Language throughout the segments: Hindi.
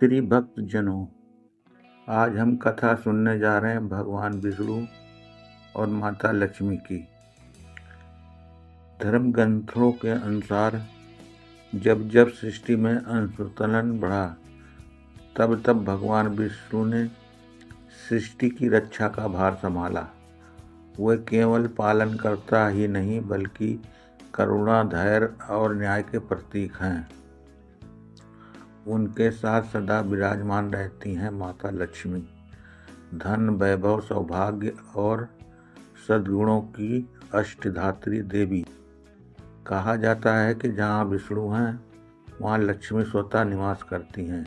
प्रिय भक्तजनों, आज हम कथा सुनने जा रहे हैं भगवान विष्णु और माता लक्ष्मी की। धर्म ग्रंथों के अनुसार जब जब सृष्टि में असंतुलन बढ़ा, तब तब भगवान विष्णु ने सृष्टि की रक्षा का भार संभाला। वे केवल पालनकर्ता ही नहीं बल्कि करुणा, धैर्य और न्याय के प्रतीक हैं। उनके साथ सदा विराजमान रहती हैं माता लक्ष्मी, धन, वैभव, सौभाग्य और सद्गुणों की अष्टधात्री देवी। कहा जाता है कि जहाँ विष्णु हैं वहाँ लक्ष्मी स्वतः निवास करती हैं,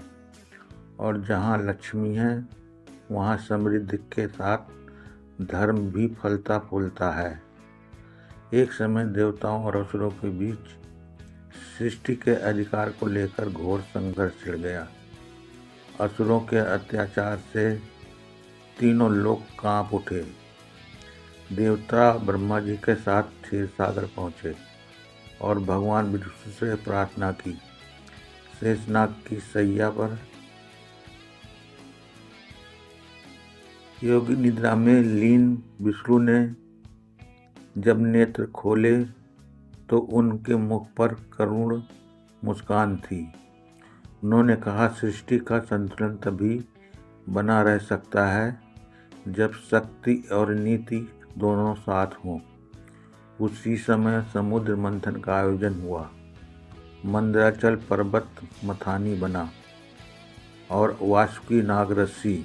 और जहाँ लक्ष्मी है वहाँ समृद्धि के साथ धर्म भी फलता फूलता है। एक समय देवताओं और असुरों के बीच सृष्टि के अधिकार को लेकर घोर संघर्ष छिड़ गया। असुरों के अत्याचार से तीनों लोग कांप उठे। देवता ब्रह्मा जी के साथ क्षीर सागर पहुँचे और भगवान विष्णु से प्रार्थना की। शेषनाग की सैया पर योगी निद्रा में लीन विष्णु ने जब नेत्र खोले तो उनके मुख पर करुण मुस्कान थी। उन्होंने कहा, सृष्टि का संतुलन तभी बना रह सकता है जब शक्ति और नीति दोनों साथ हों। उसी समय समुद्र मंथन का आयोजन हुआ। मंदराचल पर्वत मथानी बना और वासुकी नाग ऋषि,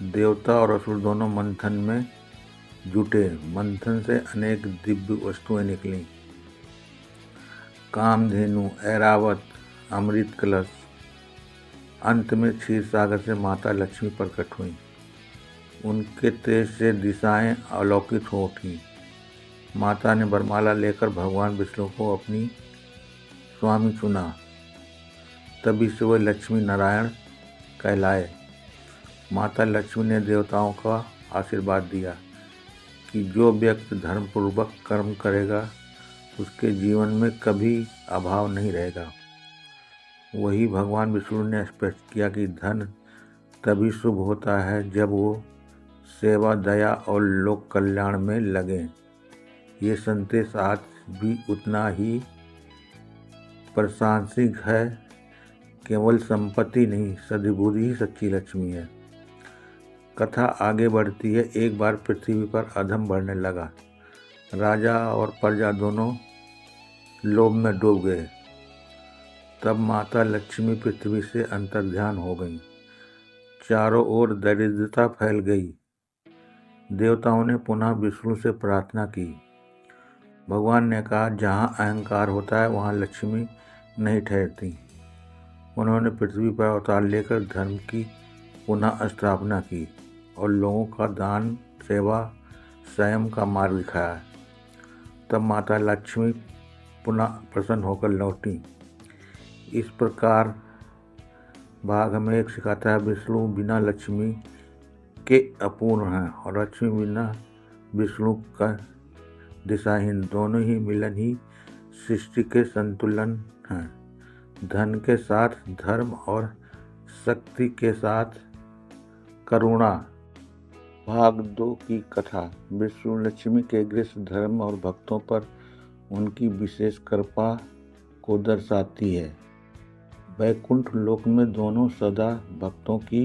देवता और असुर दोनों मंथन में जुटे। मंथन से अनेक दिव्य वस्तुएं निकलीं। कामधेनु, ऐरावत, अमृत कलश। अंत में क्षीर सागर से माता लक्ष्मी प्रकट हुई। उनके तेज से दिशाएं अलौकिक हो उठी। माता ने वरमाला लेकर भगवान विष्णु को अपनी स्वामी चुना। तभी से वे लक्ष्मी नारायण कहलाए। माता लक्ष्मी ने देवताओं का आशीर्वाद दिया कि जो व्यक्ति धर्मपूर्वक कर्म करेगा उसके जीवन में कभी अभाव नहीं रहेगा। वही भगवान विष्णु ने स्पष्ट किया कि धन तभी शुभ होता है जब वो सेवा, दया और लोक कल्याण में लगे। ये संदेश आज भी उतना ही प्रासंगिक है। केवल संपत्ति नहीं, सद्बुद्धि ही सच्ची लक्ष्मी है। कथा आगे बढ़ती है। एक बार पृथ्वी पर अधम बढ़ने लगा। राजा और प्रजा दोनों लोभ में डूब गए। तब माता लक्ष्मी पृथ्वी से अंतर्ध्यान हो गई। चारों ओर दरिद्रता फैल गई। देवताओं ने पुनः विष्णु से प्रार्थना की। भगवान ने कहा, जहाँ अहंकार होता है वहाँ लक्ष्मी नहीं ठहरती। उन्होंने पृथ्वी पर अवतार लेकर धर्म की पुनः स्थापना की और लोगों का दान, सेवा, संयम का मार्ग दिखाया। तब माता लक्ष्मी पुनः प्रसन्न होकर लौटी। इस प्रकार भाग हमें एक सिखाता है, विष्णु बिना लक्ष्मी के अपूर्ण हैं और लक्ष्मी बिना विष्णु का दिशाहीन। दोनों ही मिलन ही सृष्टि के संतुलन हैं। धन के साथ धर्म और शक्ति के साथ करुणा। भाग 2 की कथा विष्णु लक्ष्मी के गृहस्थ धर्म और भक्तों पर उनकी विशेष कृपा को दर्शाती है। वैकुंठ लोक में दोनों सदा भक्तों की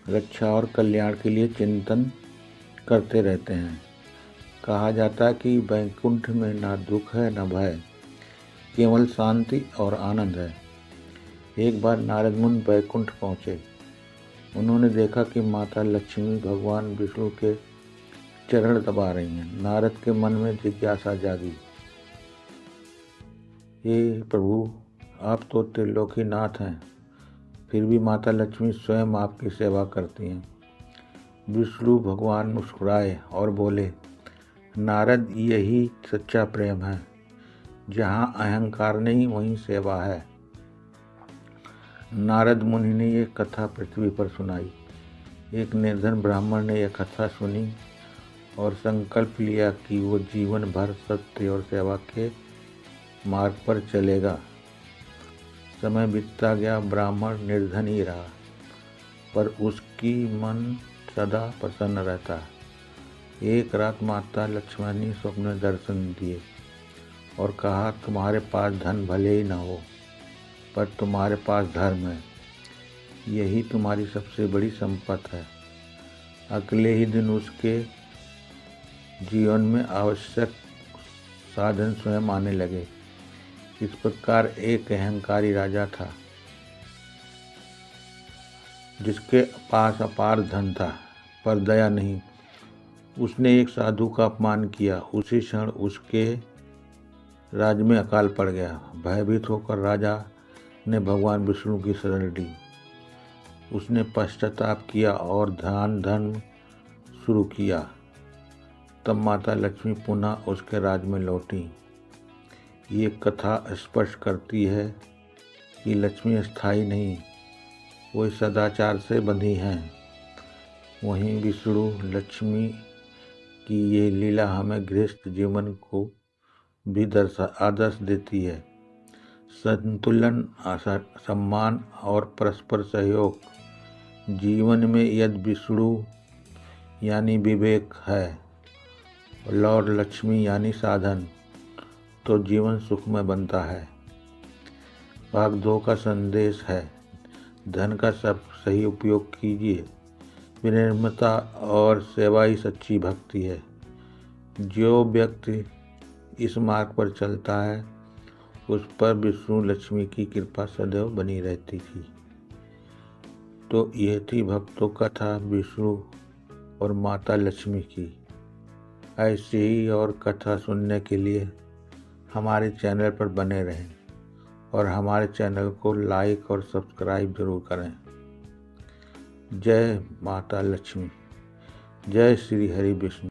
रक्षा और कल्याण के लिए चिंतन करते रहते हैं। कहा जाता है कि वैकुंठ में न दुख है न भय, केवल शांति और आनंद है। एक बार नारद मुनि वैकुंठ पहुँचे। उन्होंने देखा कि माता लक्ष्मी भगवान विष्णु के चरण दबा रही हैं। नारद के मन में जिज्ञासा जागी, हे प्रभु, आप तो त्रिलोकीनाथ हैं, फिर भी माता लक्ष्मी स्वयं आपकी सेवा करती हैं। विष्णु भगवान मुस्कुराए और बोले, नारद, यही सच्चा प्रेम है। जहाँ अहंकार नहीं वहीं सेवा है। नारद मुनि ने यह कथा पृथ्वी पर सुनाई। एक निर्धन ब्राह्मण ने यह कथा सुनी और संकल्प लिया कि वो जीवन भर सत्य और सेवा के मार्ग पर चलेगा। समय बीतता गया, ब्राह्मण निर्धन ही रहा, पर उसकी मन सदा प्रसन्न रहता। एक रात माता लक्ष्मणी स्वप्न में दर्शन दिए और कहा, तुम्हारे पास धन भले ही न हो, पर तुम्हारे पास धर्म है, यही तुम्हारी सबसे बड़ी संपत्ति है। अगले ही दिन उसके जीवन में आवश्यक साधन स्वयं आने लगे। इस प्रकार एक अहंकारी राजा था जिसके पास अपार धन था, पर दया नहीं। उसने एक साधु का अपमान किया। उसी क्षण उसके राज्य में अकाल पड़ गया। भयभीत होकर राजा ने भगवान विष्णु की शरण ली। उसने पश्चाताप किया और ध्यान धर्म शुरू किया। तब माता लक्ष्मी पुनः उसके राज्य में लौटी। ये कथा स्पष्ट करती है कि लक्ष्मी स्थायी नहीं, वो सदाचार से बंधी हैं। वहीं विष्णु लक्ष्मी की ये लीला हमें गृहस्थ जीवन को भी आदर्श देती है। संतुलन, सम्मान और परस्पर सहयोग जीवन में यदि विष्णु यानी विवेक है और लॉर्ड लक्ष्मी यानी साधन, तो जीवन सुखमय बनता है। भाग 2 का संदेश है, धन का सब सही उपयोग कीजिए। विनम्रता और सेवा ही सच्ची भक्ति है। जो व्यक्ति इस मार्ग पर चलता है उस पर विष्णु लक्ष्मी की कृपा सदैव बनी रहती थी। तो यह थी भक्तों कथा विष्णु और माता लक्ष्मी की। ऐसे ही और कथा सुनने के लिए हमारे चैनल पर बने रहें और हमारे चैनल को लाइक और सब्सक्राइब जरूर करें। जय माता लक्ष्मी, जय श्री हरि विष्णु।